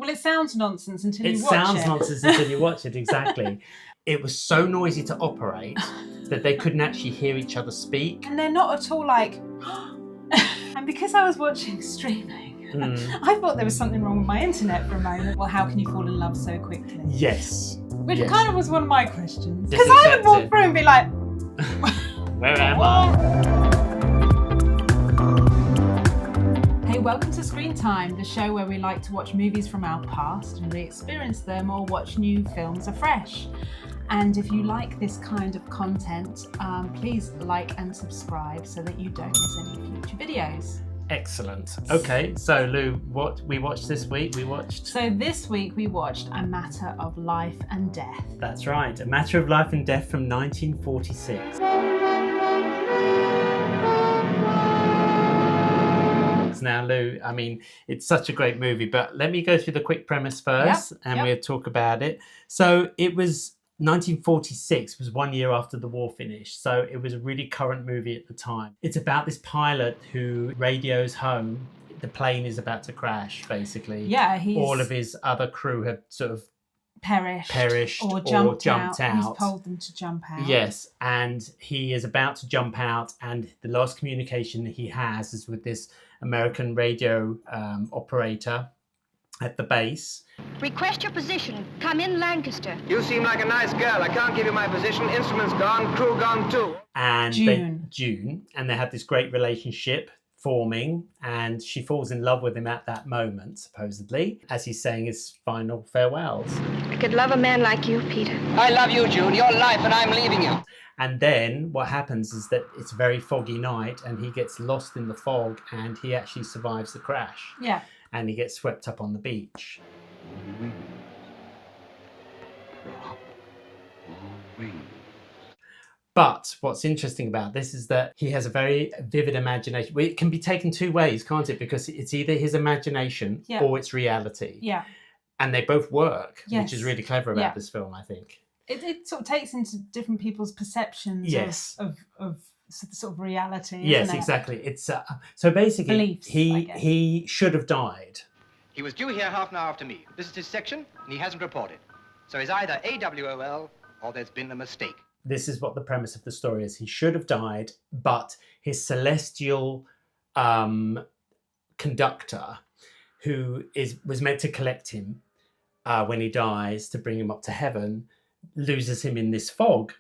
Well, it sounds nonsense until you watch it. It sounds nonsense until you watch it, exactly. It was so noisy to operate that they couldn't actually hear each other speak. And they're not at all like... And because I was watching streaming, I thought there was something wrong with my internet for a moment. Well, how can you fall in love so quickly? Yes. Which kind of was one of my questions. Just Because I would walk through and be like... Where am I? Hey, welcome to Screen Time, the show where we like to watch movies from our past and re-experience them or watch new films afresh. And if you like this kind of content, please like and subscribe so that you don't miss any future videos. Excellent. Okay, so Lou, what we watched this week? So this week we watched A Matter of Life and Death. That's right, A Matter of Life and Death from 1946. Now, Lou, I mean, it's such a great movie, but let me go through the quick premise first and we'll talk about it. So it was 1946, was 1 year after the war finished. So it was a really current movie at the time. It's about this pilot who radios home. The plane is about to crash, basically. Yeah, all of his other crew have sort of perished or jumped out. He's told them to jump out. Yes, and he is about to jump out, and the last communication that he has is with this American radio operator at the base. Request your position. Come in, Lancaster. You seem like a nice girl. I can't give you my position. Instruments gone, crew gone too. And June. And they have this great relationship forming, and she falls in love with him at that moment, supposedly, as he's saying his final farewells. I could love a man like you, Peter. I love you, June. Your life, and I'm leaving you. And then what happens is that it's a very foggy night, and he gets lost in the fog, and he actually survives the crash. Yeah. And he gets swept up on the beach. But what's interesting about this is that he has a very vivid imagination. Well, it can be taken two ways, can't it? Because it's either his imagination or it's reality. Yeah. And they both work, Yes. which is really clever about this film, I think. It sort of takes into different people's perceptions of sort of reality. Yes, isn't it? exactly. It's so basically Beliefs, he should have died. He was due here half an hour after me. This is his section, and he hasn't reported. So he's either AWOL or there's been a mistake. This is what the premise of the story is. He should have died, but his celestial conductor, who was meant to collect him when he dies to bring him up to heaven, loses him in this fog.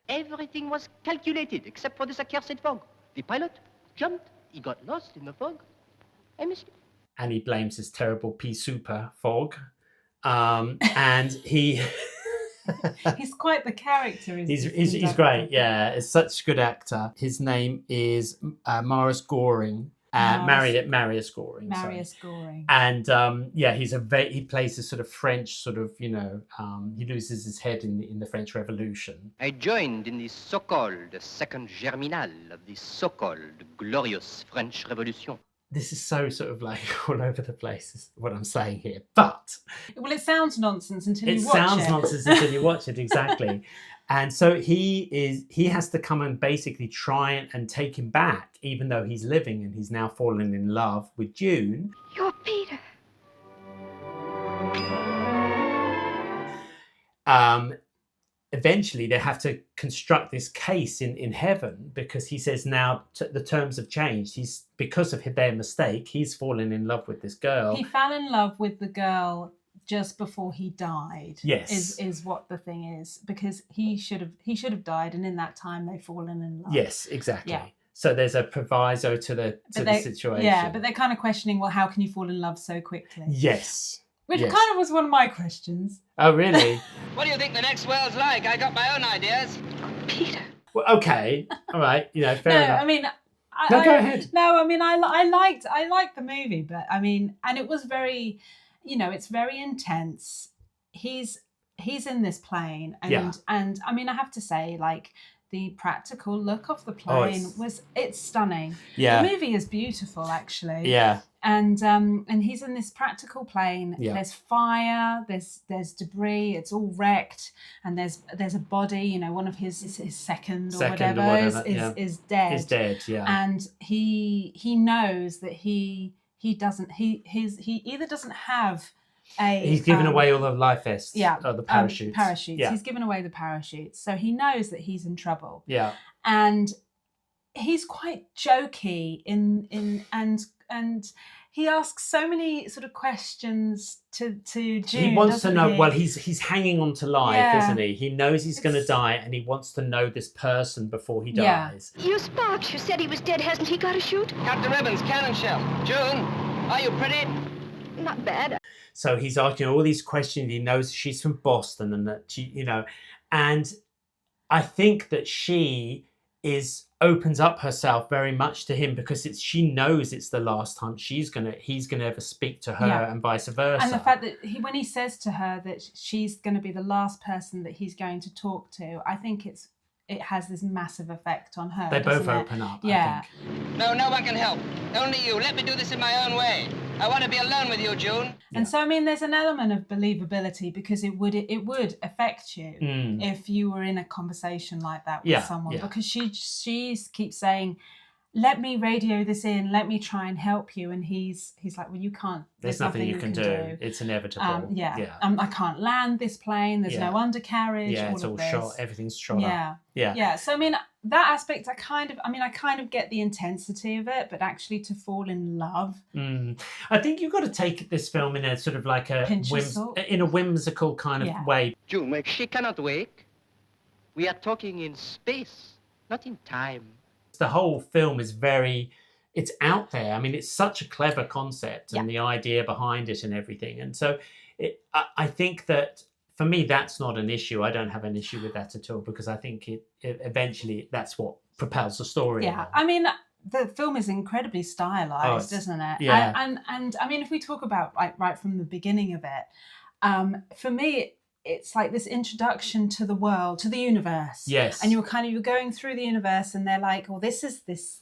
Everything was calculated except for this accursed fog. The pilot jumped, he got lost in the fog. I missed it. And he blames his terrible pea super fog. And he... He's quite the character, isn't he? He's great, yeah. He's such a good actor. His name is Marius Goring. Marius Goring. Marius Goring. And he plays this sort of French sort of, he loses his head in the French Revolution. I joined in the so-called second germinal of the so-called glorious French Revolution. This is so sort of like all over the place, is what I'm saying here. But well, it sounds nonsense until you watch it. It sounds nonsense until you watch it, exactly. And so he has to come and basically try and take him back, even though he's living and he's now fallen in love with June. You're Peter. Eventually they have to construct this case in heaven, because he says now the terms have changed. Because of their mistake, he's fallen in love with this girl. He fell in love with the girl just before he died. Yes, is what the thing is, because he should have died, and in that time they've fallen in love. Yes, exactly. Yeah. So there's a proviso to the situation. Yeah, but they're kind of questioning, well, how can you fall in love so quickly? Yes. Which kind of was one of my questions. Oh, really? What do you think the next world's like? I got my own ideas. Peter. Well, okay. All right. Fair enough. I mean... go ahead. No, I mean, I liked the movie, but I mean, and it was very, it's very intense. He's in this plane, and I mean, I have to say, like, the practical look of the plane it's stunning. Yeah. The movie is beautiful, actually. Yeah. And he's in this practical plane. Yeah. There's fire, there's debris, it's all wrecked, and there's a body, one of his second or whatever is dead. Is dead, yeah. And he knows that he either doesn't have He's given away all the life vests. Yeah, the parachutes. Parachutes. Yeah. He's given away the parachutes, so he knows that he's in trouble. Yeah. And he's quite jokey and he asks so many sort of questions to June. He wants to know. He? Well, he's hanging on to life, Yeah. isn't he? He knows he's going to die, and he wants to know this person before he Yeah. dies. You Sparks, you said he was dead. Hasn't he got a shoot? Count the ribbons, cannon shell. June, are you pretty? Not bad. So he's asking all these questions. He knows she's from Boston, and that she, and I think that she opens up herself very much to him because she knows it's the last time he's gonna ever speak to her, Yeah. and vice versa. And the fact that when he says to her that she's going to be the last person that he's going to talk to, I think it has this massive effect on her. They both doesn't it? open up. Yeah. I think. No one can help. Only you. Let me do this in my own way. I want to be alone with you, June. And so, I mean, there's an element of believability because it would affect you if you were in a conversation like that with someone. Yeah. Because she keeps saying, "Let me radio this in. Let me try and help you." And he's like, "Well, you can't. There's nothing you can do. It's inevitable. I can't land this plane. There's no undercarriage. Yeah, it's all shot. Everything's shot up. Yeah. So I mean, that aspect, I kind of get the intensity of it, but actually to fall in love. I think you've got to take this film in a sort of like a whimsical kind of way. June, she cannot wake. We are talking in space, not in time. The whole film is it's out there. I mean, it's such a clever concept and the idea behind it and everything. And so I think that for me, that's not an issue. I don't have an issue with that at all because I think it eventually that's what propels the story. Yeah. I mean, the film is incredibly stylized, isn't it? Yeah. And I mean, if we talk about like right from the beginning of it, for me, it's like this introduction to the world, to the universe. Yes. And you're going through the universe, and they're like, "Well, this is this,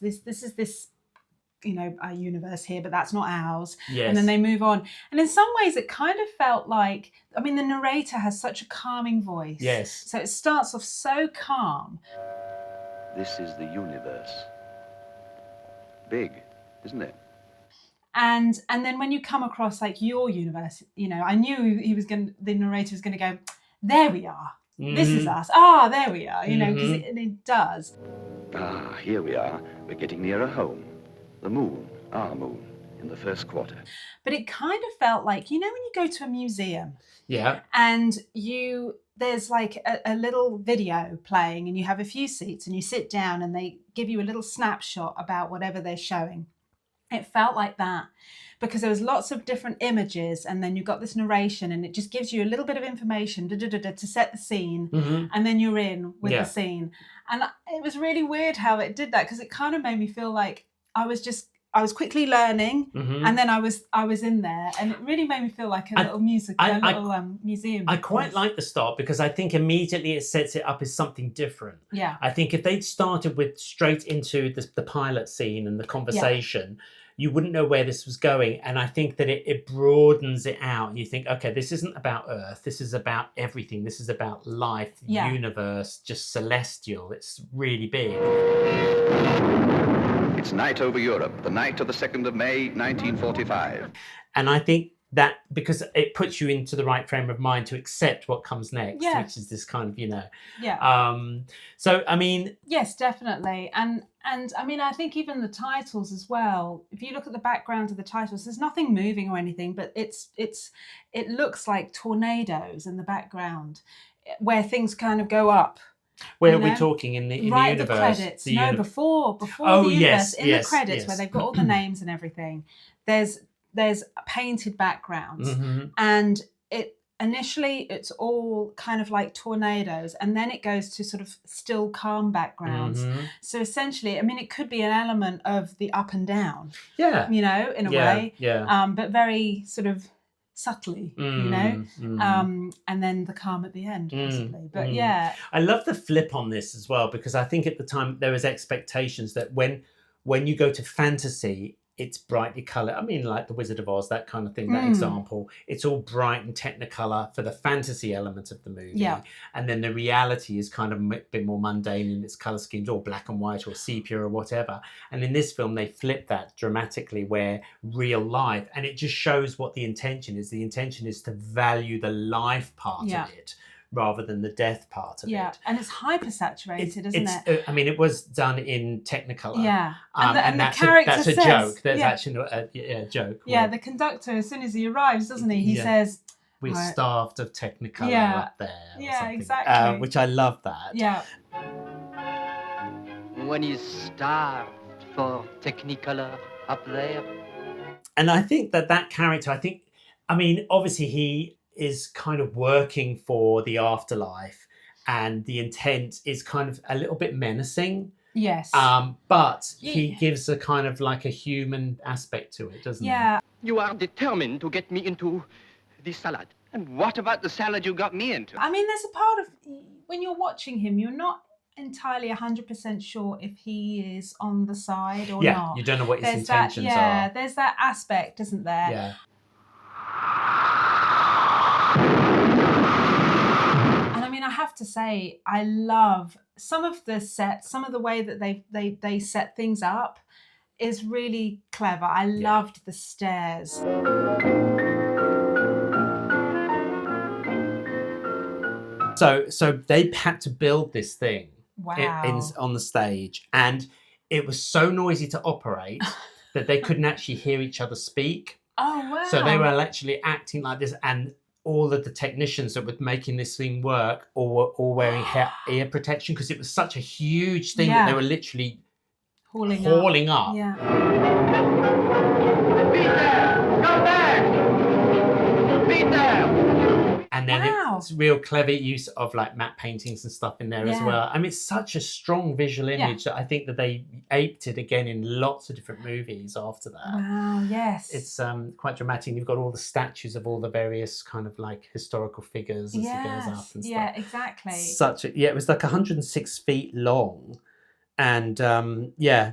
a universe here, but that's not ours." Yes. And then they move on. And in some ways, it kind of felt like, I mean, the narrator has such a calming voice. Yes. So it starts off so calm. This is the universe. Big, isn't it? And then when you come across like your universe, I knew the narrator was going to go, "There we are. This is us. Ah, there we are." Because it does. Ah, here we are. We're getting nearer home. The moon, our moon, in the first quarter. But it kind of felt like, when you go to a museum, and there's like a little video playing, and you have a few seats, and you sit down, and they give you a little snapshot about whatever they're showing. It felt like that because there was lots of different images, and then you've got this narration, and it just gives you a little bit of information to set the scene, and then you're in with the scene. And it was really weird how it did that because it kind of made me feel like I was quickly learning, and then I was in there, and it really made me feel like a little museum. I quite like the start because I think immediately it sets it up as something different. Yeah. I think if they'd started with straight into the pilot scene and the conversation, you wouldn't know where this was going. And I think that it broadens it out. You think, okay, this isn't about Earth. This is about everything. This is about life, universe, just celestial. It's really big. It's night over Europe, the night of the 2nd of May, 1945. And I think that because it puts you into the right frame of mind to accept what comes next, which is this kind of, so, I mean... Yes, definitely. And I mean, I think even the titles as well, if you look at the background of the titles, there's nothing moving or anything, but it looks like tornadoes in the background where things kind of go up. Where are we talking in the universe? The credits. Before oh, the universe, yes, in the credits where they've got all the names and everything. There's painted backgrounds, and initially it's all kind of like tornadoes, and then it goes to sort of still calm backgrounds. So essentially, I mean, it could be an element of the up and down. Yeah. In a way. Yeah. But very sort of subtly, and then the calm at the end, possibly. But I love the flip on this as well, because I think at the time there was expectations that when you go to fantasy, it's brightly coloured. I mean, like The Wizard of Oz, that kind of thing, that example. It's all bright and Technicolor for the fantasy element of the movie. Yeah. And then the reality is kind of a bit more mundane in its colour schemes, or black and white or sepia or whatever. And in this film, they flip that dramatically, where real life, and it just shows what the intention is. The intention is to value the life part of it, rather than the death part of it. And it's hyper saturated, isn't it? I mean, it was done in Technicolor. Yeah, and the that's character that's a says, joke. There's actually a joke. Yeah, the conductor, as soon as he arrives, doesn't he? He says, "We're starved of Technicolor up there." Yeah, something. exactly. Which I love that. Yeah. When he's starved for Technicolor up there. And I think that character, I mean, obviously he is kind of working for the afterlife, and the intent is kind of a little bit menacing. Yes. But he gives a kind of like a human aspect to it, doesn't he? Yeah. You are determined to get me into the salad. And what about the salad you got me into? I mean, there's a part of, when you're watching him, you're not entirely 100% sure if he is on the side or not. You don't know what his There's intentions that, are. There's that aspect, isn't there? Yeah. And I mean, I have to say, I love some of the sets, some of the way that they set things up is really clever. I loved the stairs. So they had to build this thing on the stage, and it was so noisy to operate that they couldn't actually hear each other speak. Oh, wow. So they were actually acting like this, and all of the technicians that were making this thing work were all wearing ear protection, because it was such a huge thing that they were literally hauling up. Yeah. Peter, come back! Peter! And then it's real clever use of like matte paintings and stuff in there as well. I mean, it's such a strong visual image that I think that they aped it again in lots of different movies after that. Wow, yes. It's quite dramatic. You've got all the statues of all the various kind of like historical figures as it goes up and stuff. Yeah, exactly. It was like 106 feet long, and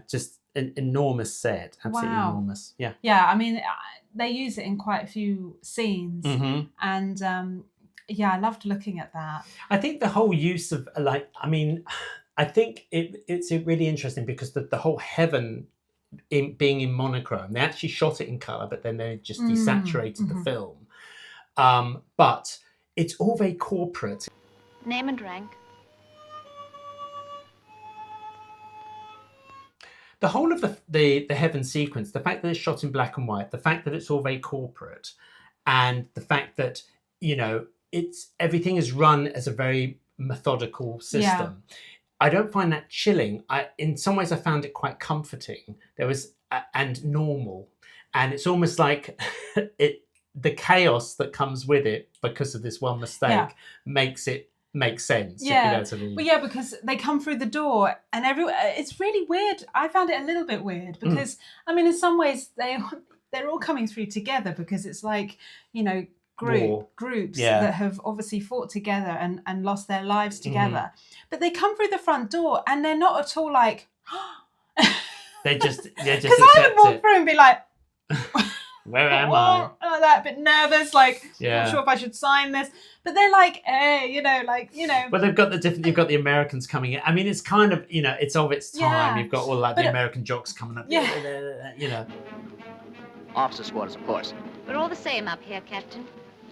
just an enormous set. Absolutely enormous. Yeah. Yeah, I mean, they use it in quite a few scenes, and I loved looking at that. I think the whole use of I think it's really interesting because the whole heaven being in monochrome, they actually shot it in colour, but then they just desaturated the film. But it's all very corporate. Name and rank. The whole of the heaven sequence, the fact that it's shot in black and white, the fact that it's all very corporate, and the fact that, everything is run as a very methodical system. I don't find that chilling. In some ways I found it quite comforting. And normal. And it's almost like the chaos that comes with it because of this one mistake makes it make sense. Yeah. If you know what I mean. Well, because they come through the door and it's really weird. I found it a little bit weird because, I mean, in some ways they're all coming through together, because it's like, groups that have obviously fought together and lost their lives together. But they come through the front door and they're not at all like... They just Because I would walk through and be like... Where am I? Like that, a bit nervous, like, not sure if I should sign this. But they're like, hey, Well, they've got you've got the Americans coming in. I mean, it's kind of, it's of its time. Yeah. You've got all like the American jocks coming up. Officers' quarters, of course. We're all the same up here, Captain.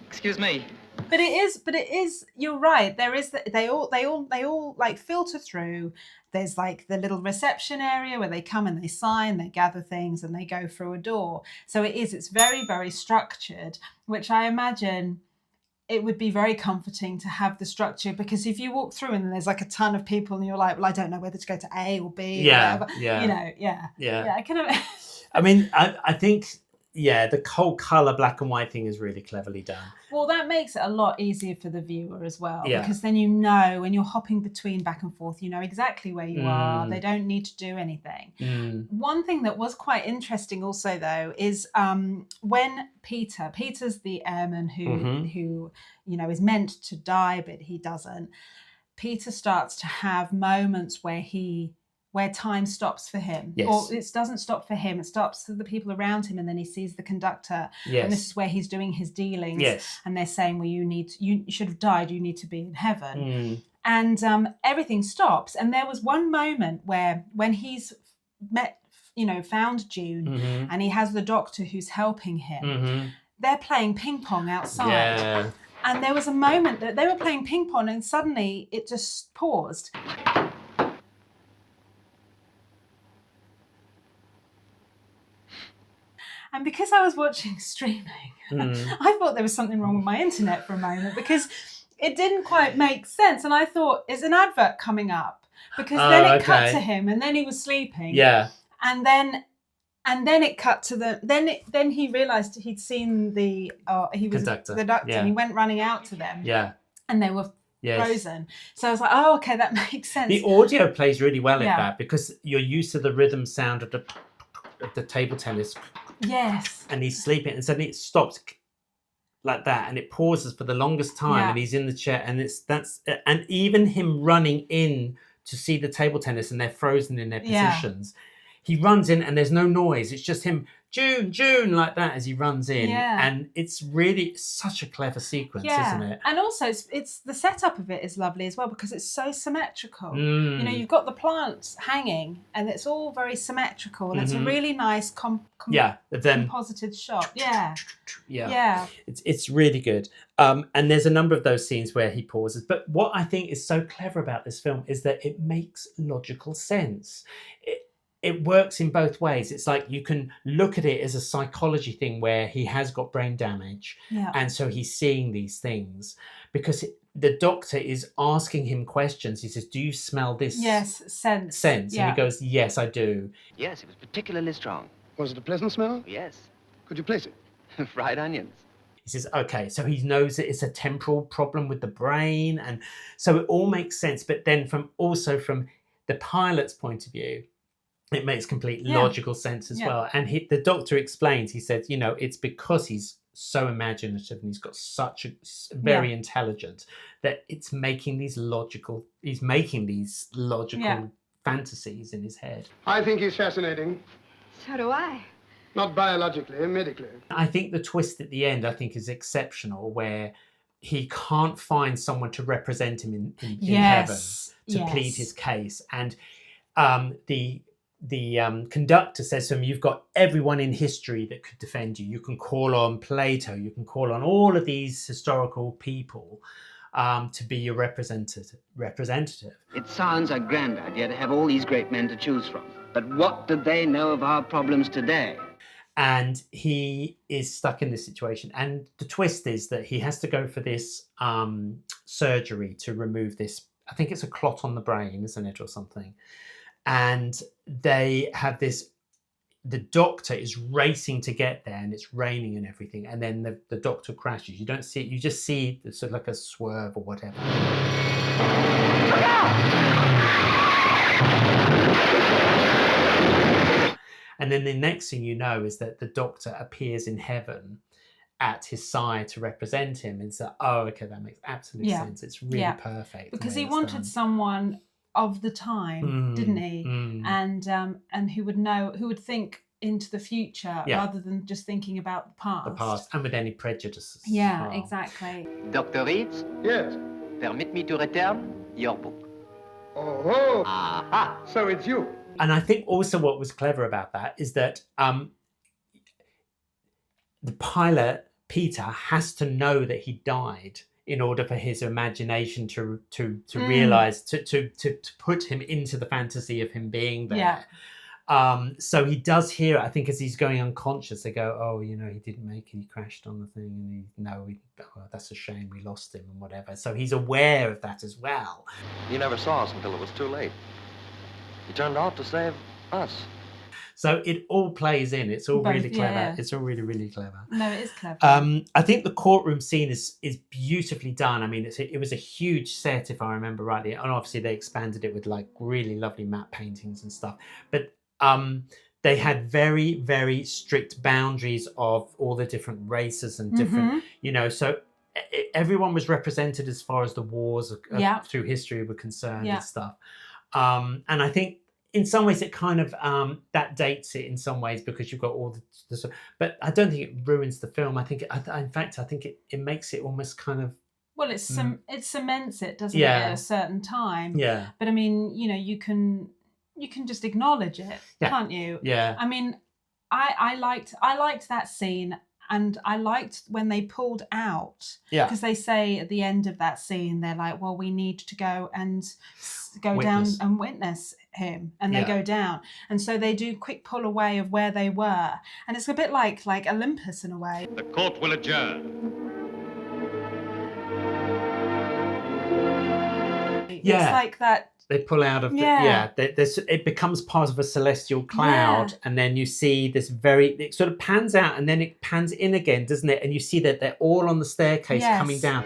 Excuse me. But it is, you're right. There is, they all like filter through. There's like the little reception area where they come and they sign, they gather things and they go through a door. So it's very, very structured, which I imagine it would be very comforting to have the structure, because if you walk through and there's like a ton of people and you're like, well, I don't know whether to go to A or B or whatever. I kind of... I mean, I think... the whole colour black and white thing is really cleverly done. Well, that makes it a lot easier for the viewer as well, because then when you're hopping between back and forth, you know exactly where you are. They don't need to do anything. One thing that was quite interesting also, though, is when Peter's the airman who is meant to die, but he doesn't. Peter starts to have moments where he where time stops for him. Yes. Or it doesn't stop for him, it stops for the people around him, and then he sees the conductor. Yes. And this is where he's doing his dealings. Yes. And they're saying, well, you should have died, you need to be in heaven. Mm. And everything stops. And there was one moment where when he's found June, Mm-hmm. and he has the doctor who's helping him, Mm-hmm. they're playing ping pong outside. Yeah. And there was a moment that they were playing ping pong and suddenly it just paused. And because I was watching streaming, I thought there was something wrong with my internet for a moment, because it didn't quite make sense. And I thought, is an advert coming up? Because then it cut to him, and then he was sleeping. Yeah. And then it cut to then he realised he'd seen the Conductor. and he went running out to them. Yeah. And they were Yes. frozen. So I was like, oh, okay, that makes sense. The audio plays really well at Yeah. that, because you're used to the rhythm sound of the table tennis. Yes. And he's sleeping, and suddenly it stops like that, and it pauses for the longest time, Yeah. and he's in the chair, and and even him running in to see the table tennis, and they're frozen in their positions. He runs in, and there's no noise. It's just him, June, like that, as he runs in. Yeah. And it's really such a clever sequence, isn't it? And also it's the setup of it is lovely as well, because it's so symmetrical. Mm. You've got the plants hanging, and it's all very symmetrical, and it's a really nice Then composited shot. Yeah. yeah. It's really good. And there's a number of those scenes where he pauses. But what I think is so clever about this film is that it makes logical sense. It works in both ways. It's like you can look at it as a psychology thing where he has got brain damage, and so he's seeing these things, because the doctor is asking him questions. He says, do you smell this? Yes, sense. And he goes, yes, I do. Yes, it was particularly strong. Was it a pleasant smell? Yes. Could you place it? Fried onions. He says, okay, so he knows that it's a temporal problem with the brain. And so it all makes sense. But then from the pilot's point of view, it makes complete logical sense as well. And the doctor explains, he said, it's because he's so imaginative and he's got such a very intelligent, that he's making these logical fantasies in his head. I think he's fascinating. So do I. Not biologically, medically. I think the twist at the end, is exceptional, where he can't find someone to represent him in heaven to plead his case. And the conductor says to him, you've got everyone in history that could defend you. You can call on Plato, you can call on all of these historical people to be your representative. It sounds a grand idea to have all these great men to choose from. But what do they know of our problems today? And he is stuck in this situation. And the twist is that he has to go for this surgery to remove this, I think it's a clot on the brain, isn't it, or something. And they have the doctor is racing to get there, and it's raining and everything. And then the doctor crashes. You don't see it. You just see sort of like a swerve or whatever. And then the next thing you know is that the doctor appears in heaven at his side to represent him. And so, okay, that makes absolute sense. It's really perfect. Because he wanted someone of the time, didn't he? And who would think into the future rather than just thinking about the past. The past, and with any prejudices. Yeah, exactly. Dr. Reeves, Yes. permit me to return your book. Oh, Aha! so it's you. And I think also what was clever about that is that the pilot, Peter, has to know that he died in order for his imagination to realize, to put him into the fantasy of him being there. So he does hear it. I think as he's going unconscious, they go, oh, he didn't make it, he crashed on the thing, and that's a shame, we lost him and whatever. So he's aware of that as well. He never saw us until it was too late. He turned out to save us. So it all plays in. It's all really clever. Yeah. It's all really, really clever. No, it is clever. I think the courtroom scene is beautifully done. I mean, it was a huge set, if I remember rightly. And obviously they expanded it with like really lovely matte paintings and stuff. But they had very, very strict boundaries of all the different races and different, so everyone was represented as far as the wars through history were concerned and stuff. And I think in some ways it kind of that dates it in some ways because you've got all the but I don't think it ruins the film. I think in fact I think it makes it almost kind of, well, it cements it, doesn't it, Yeah. at a certain time. yeah, But I mean, you know, you can just acknowledge it, Yeah. can't you? yeah, I mean, I liked that scene, and I liked when they pulled out, yeah. because they say at the end of that scene, they're like, well, we need to go and go Witness. down and witness him, and they Yeah. go down, and so they do quick pull away of where they were, and it's a bit like Olympus in a way. The court will adjourn. Yeah. It's like that. They pull out of the, Yeah. it becomes part of a celestial cloud, Yeah. and then you see this it sort of pans out and then it pans in again, doesn't it? And you see that they're all on the staircase Yes. coming down.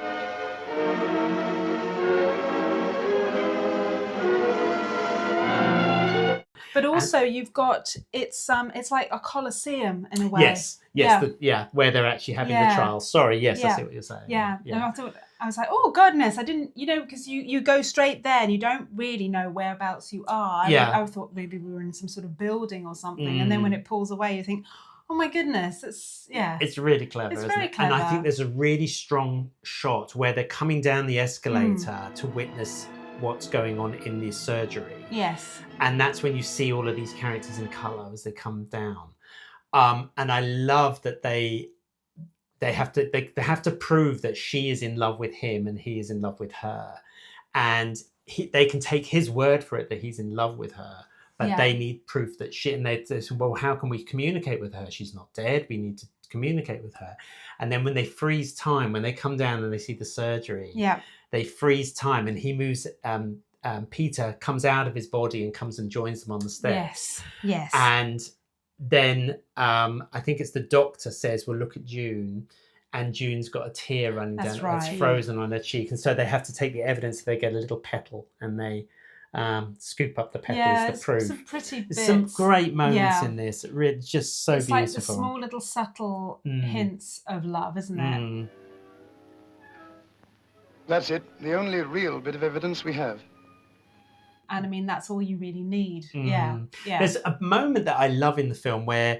But also, you've got it's like a coliseum in a way. Yes, where they're actually having the Yeah. trial. Sorry, yes, I Yeah. see what you're saying. Yeah. And I was like, oh goodness, I didn't, because you go straight there and you don't really know whereabouts you are. I thought maybe we were in some sort of building or something, and then when it pulls away, you think, oh my goodness, It's really clever. It's isn't very it? And I clever. think there's a really strong shot where they're coming down the escalator Mm. to witness what's going on in the surgery. Yes. And that's when you see all of these characters in colour as they come down. And I love that they have to prove that she is in love with him and he is in love with her. And they can take his word for it that he's in love with her, but Yeah. they need proof that they say, well, how can we communicate with her? She's not dead. We need to communicate with her. And then when they freeze time, when they come down and they see the surgery, Yeah. they freeze time, and he moves. Peter comes out of his body and comes and joins them on the steps. Yes. Yes. And then I think it's the doctor says, well, look at June. And June's got a tear running That's down. right. It's frozen on her cheek. And so they have to take the evidence. They get a little petal and they scoop up the petals to prove. Some pretty bits. There's some great moments Yeah. in this. It really just so It's like the beautiful. small little subtle hints of love, isn't it? Mm. That's it. The only real bit of evidence we have. And I mean, that's all you really need. Yeah. Yeah. There's a moment that I love in the film where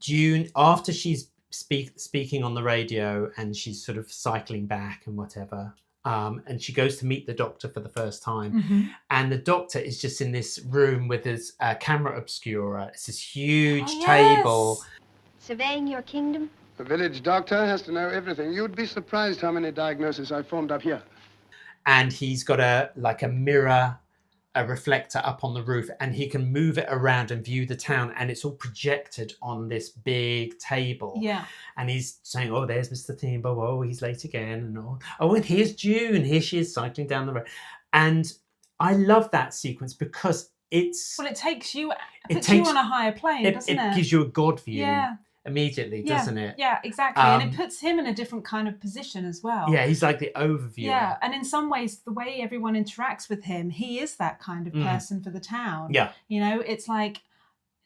June, after she's speaking on the radio and she's sort of cycling back and whatever, and she goes to meet the doctor for the first time, Mhm. and the doctor is just in this room with his camera obscura. It's this huge Oh, table. yes. Surveying your kingdom? The village doctor has to know everything. You'd be surprised how many diagnoses I formed up here. And he's got a mirror, a reflector up on the roof, and he can move it around and view the town, and it's all projected on this big table. Yeah. And he's saying, oh, there's Mr. Thimble, oh, he's late again, and and here's June, here she is cycling down the road. And I love that sequence because it's Well, it takes you, It puts takes- you on a higher plane, doesn't it? gives you a God view Yeah. immediately, doesn't it? Yeah, exactly. And Um, it puts him in a different kind of position as well. Yeah, he's like the overview. Yeah, and in some ways, the way everyone interacts with him, he is that kind of person for the town. Yeah. It's like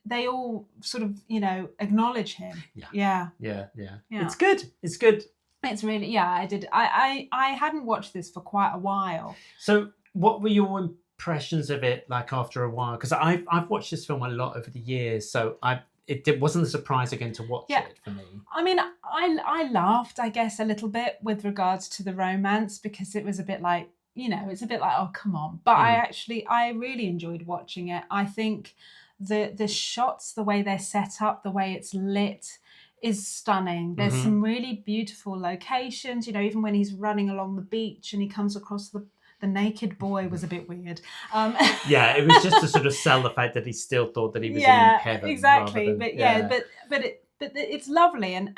they all sort of, acknowledge him. Yeah. Yeah. Yeah. Yeah. It's good. It's good. It's really, I did. I hadn't watched this for quite a while. So what were your impressions of it like after a while? Because I've watched this film a lot over the years, so it wasn't a surprise again to watch it for me. I mean, I laughed, I guess, a little bit with regards to the romance because it was a bit like, it's a bit like, oh, come on. But I really enjoyed watching it. I think the shots, the way they're set up, the way it's lit is stunning. There's some really beautiful locations, even when he's running along the beach and he comes across the naked boy was a bit weird. Yeah, it was just to sort of sell the fact that he still thought that he was in heaven. Exactly. Than, But it's lovely, and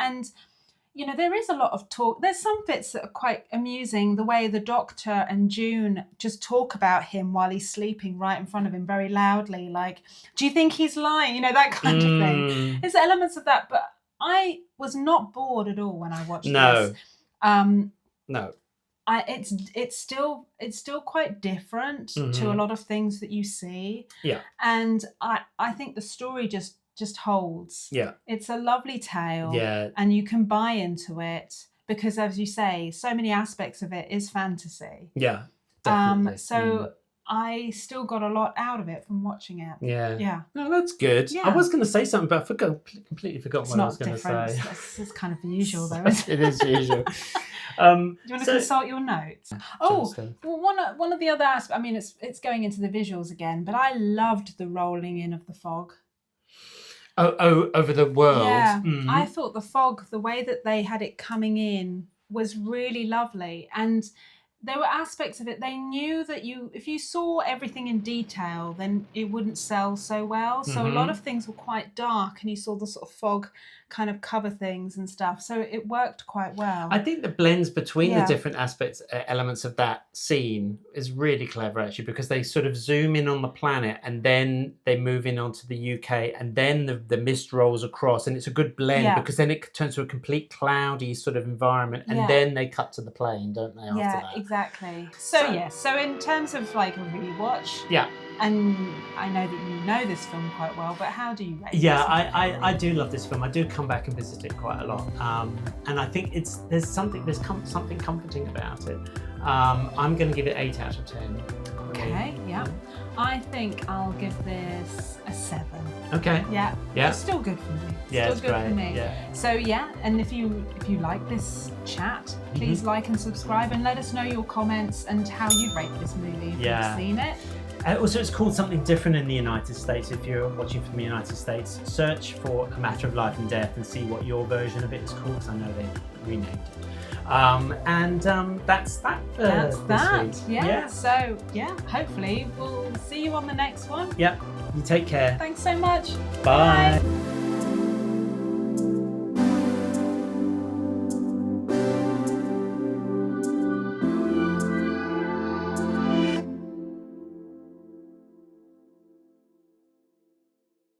there is a lot of talk. There's some bits that are quite amusing. The way the doctor and June just talk about him while he's sleeping right in front of him very loudly, like, "Do you think he's lying?" That kind of thing. There's elements of that, but I was not bored at all when I watched this. No. It's still quite different to a lot of things that you see. Yeah. And I think the story just holds. Yeah. It's a lovely tale. Yeah. And you can buy into it because, as you say, so many aspects of it is fantasy. Yeah. Definitely. So I still got a lot out of it from watching it. Yeah. Yeah. No, that's good. Yeah. I was going to say something, but I completely forgot It's what I not was going to different. say. It's kind of the usual, though, isn't it? It is usual. Do you want to consult your notes? Oh, Johnston. well, one of the other aspects, I mean, it's going into the visuals again, but I loved the rolling in of the fog. Oh, over the world. Yeah, Mm. I thought the fog, the way that they had it coming in was really lovely. And there were aspects of it, they knew that if you saw everything in detail, then it wouldn't sell so well. So a lot of things were quite dark and you saw the sort of fog kind of cover things and stuff. So it worked quite well. I think the blends between the Yeah. different elements of that scene is really clever, actually, because they sort of zoom in on the planet and then they move in onto the UK and then the mist rolls across, and it's a good blend Yeah. because then it turns to a complete cloudy sort of environment, and Yeah. then they cut to the plane, don't they, after Yeah, that? exactly. So in terms of like a rewatch, Yeah. and I know that you know this film quite well, but how do you rate Yeah, this? I do love this film. I do come back and visit it quite a lot, and I think there's something comforting about it. I'm going to give it 8 out of 10. Okay, yeah. I think I'll give this a 7. Okay. Yeah. Yeah. It's still good for me. Yeah, Still it's good great. for me. Yeah. So yeah, and if you like this chat, please like and subscribe and let us know your comments and how you rate this movie if Yeah. you've seen it. Also, it's called something different in the United States. If you're watching from the United States, search for A Matter of Life and Death and see what your version of it is called, because I know they renamed it. That's that for That's this that. week. Yeah. So yeah, hopefully we'll see you on the next one. Yep. You take care. Thanks so much. Bye. Bye.